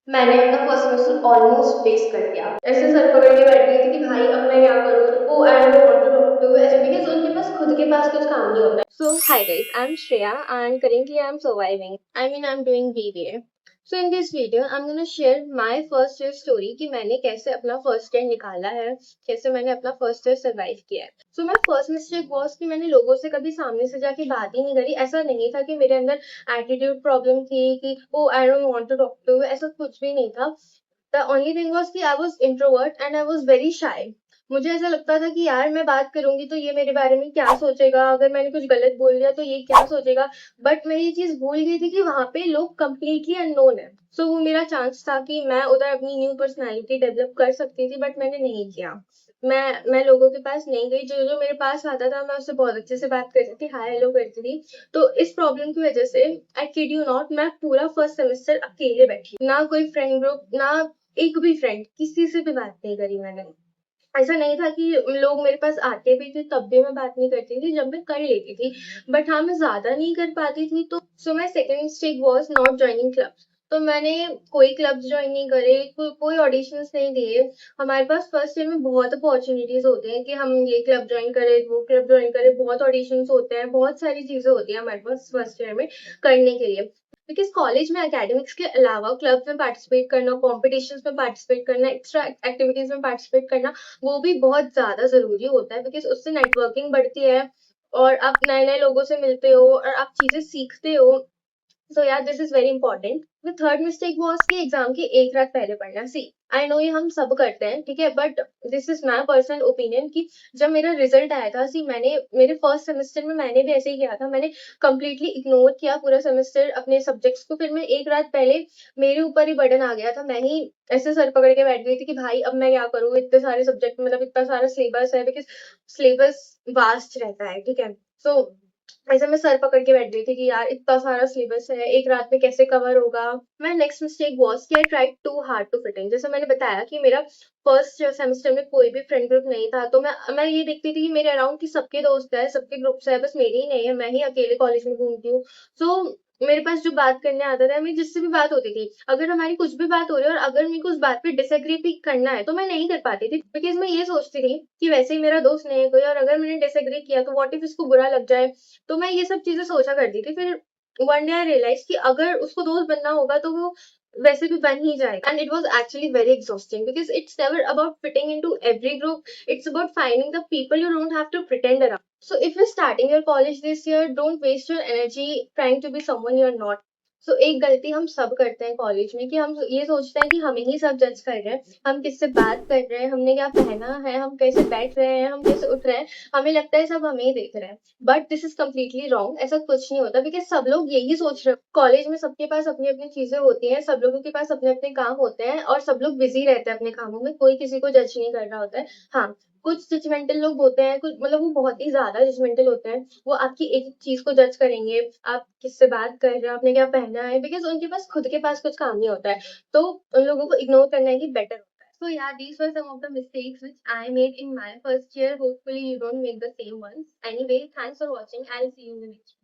मैंने अपना first semester almost waste कर दिया। ऐसे सर पकड़ के बैठ गई थी कि भाई अब मैं क्या करूँ? वो I don't want to talk to ऐसे, बिकॉज़ उनके पास खुद के पास कुछ काम नहीं होता है। So hi guys, I'm Shreya and currently I'm surviving. I mean I'm doing BBA. So in this video I'm gonna share my first year story कि मैंने कैसे अपना फर्स्ट ईयर निकाला है, कैसे मैंने अपना फर्स्ट ईयर सर्वाइव किया है। So my first mistake was कि मैंने लोगों से कभी सामने से जाके बात ही नहीं करी। ऐसा नहीं था कि मेरे अंदर एटीट्यूड प्रॉब्लम थी कि oh I don't want to talk to, ऐसा कुछ भी नहीं था। द ओनली थिंग वाज कि I was introvert and I was very shy. मुझे ऐसा लगता था कि यार मैं बात करूंगी तो ये मेरे बारे में क्या सोचेगा, अगर मैंने कुछ गलत बोल दिया तो ये क्या सोचेगा। बट मैं ये चीज भूल गई थी कि वहां पे लोग कंप्लीटली अननोन है। सो वो मेरा चांस था कि मैं उधर अपनी न्यू पर्सनालिटी डेवलप कर सकती थी, बट मैंने नहीं किया। मैं लोगों के पास नहीं गई। जो जो मेरे पास आता था मैं उससे बहुत अच्छे से बात करती थी, हाय हेलो करती थी। तो इस प्रॉब्लम की वजह से आई किड यू नॉट, मैं पूरा फर्स्ट सेमेस्टर अकेले बैठी, ना कोई फ्रेंड ग्रुप, ना एक भी फ्रेंड, किसी से भी बात नहीं करी मैंने। ऐसा नहीं था कि लोग मेरे पास आते भी थे तब भी मैं बात नहीं करती थी, जब मैं कर लेती थी। बट हाँ, मैं ज्यादा नहीं कर पाती थी। तो so my second mistake was not joining clubs. तो मैंने कोई क्लब्स ज्वाइन नहीं करे, कोई ऑडिशंस नहीं दिए। हमारे पास फर्स्ट ईयर में बहुत अपॉर्चुनिटीज होते हैं कि हम ये क्लब ज्वाइन करें, वो क्लब ज्वाइन करें, बहुत ऑडिशंस होते हैं, बहुत सारी चीजें होती हैं हमारे पास फर्स्ट ईयर में करने के लिए। बिकॉज कॉलेज में एकेडमिक्स के अलावा क्लब में पार्टिसिपेट करना, कॉम्पिटिशन्स में पार्टिसिपेट करना, एक्स्ट्रा एक्टिविटीज में पार्टिसिपेट करना, वो भी बहुत ज़्यादा ज़रूरी होता है। बिकॉज़ उससे नेटवर्किंग बढ़ती है और आप नए-नए लोगों से मिलते हो और आप चीज़ें सीखते हो। सो या this is very important. The third mistake was कि एग्जाम के एक रात पहले पढ़ना। सी आई नो ये हम सब करते हैं, ठीक है, but this is my personal opinion कि जब मेरा रिजल्ट आया था, सी मैंने मेरे फर्स्ट सेमेस्टर में मैंने भी ऐसे ही किया था। मैंने कंप्लीटली इग्नोर किया पूरा सेमेस्टर अपने सब्जेक्ट्स को। फिर मैं एक रात पहले मेरे ऊपर ही बर्डन आ गया था, मैं ही ऐसे सर पकड़ के बैठ गई थी कि भाई अब मैं क्या करूँ, इतने सारे सब्जेक्ट, मतलब इतना सारा सिलेबस है, बिकॉज सिलेबस वास्ट रहता है, ठीक है। सो ऐसे में सर पकड़ के बैठ गई थी कि यार इतना सारा सिलेबस है, एक रात में कैसे कवर होगा। मैं नेक्स्ट मिस्टेक वाज कि I tried too hard to fit in. जैसे मैंने बताया कि मेरा फर्स्ट सेमेस्टर में कोई भी फ्रेंड ग्रुप नहीं था, तो मैं ये देखती थी कि मेरे अराउंड की सबके दोस्त है, सबके ग्रुप्स है, बस मेरे ही नहीं है, मैं ही अकेले कॉलेज में घूमती हूँ। सो मेरे पास जो बात करने आता था, मेरी जिससे भी बात होती थी, अगर हमारी कुछ भी बात हो रही है और अगर मेरे को उस बात पे डिसएग्री भी करना है तो मैं नहीं कर पाती थी। बिकॉज मैं ये सोचती थी कि वैसे ही मेरा दोस्त नहीं है कोई, और अगर मैंने डिसएग्री किया तो व्हाट इफ इसको बुरा लग जाए। तो मैं ये सब चीजें सोचा करती थी। फिर वन डे आई रियलाइज कि अगर उसको दोस्त बनना होगा तो वो वैसे भी बन ही जाएगा। And it was actually very exhausting because it's never about fitting in to every group, it's about finding the people you don't have to pretend around. So if you're starting your college this year, don't waste your energy trying to be someone you're not. सो एक गलती हम सब करते हैं college में कि हम ये सोचते हैं कि हमें ही सब जज कर रहे हैं, हम किससे बात कर रहे हैं, हमने क्या पहना है, हम कैसे बैठ रहे हैं, हम कैसे उठ रहे हैं, हमें लगता है सब हमें ही देख रहे हैं। But this is completely wrong. ऐसा कुछ नहीं होता बिकॉज सब लोग यही सोच रहे हैं। कॉलेज में सबके पास अपनी अपनी चीजें होती हैं, सब लोगों के पास अपने अपने काम होते हैं और सब लोग बिजी रहते हैं अपने कामों में, कोई किसी को जज नहीं कर रहा होता है। हाँ, कुछ जजमेंटल लोग होते हैं, कुछ मतलब वो बहुत ही ज्यादा जजमेंटल होते हैं। वो आपकी एक एक चीज को जज करेंगे, आप किससे बात कर रहे हो, आपने क्या पहना है, बिकॉज उनके पास खुद के पास कुछ काम नहीं होता है। तो उन लोगों को इग्नोर करना ही बेटर होता है। So yeah, these were some of the mistakes which I made in my first year. Hopefully you don't make the same ones. Anyway, thanks for watching. I'll see you in the next one.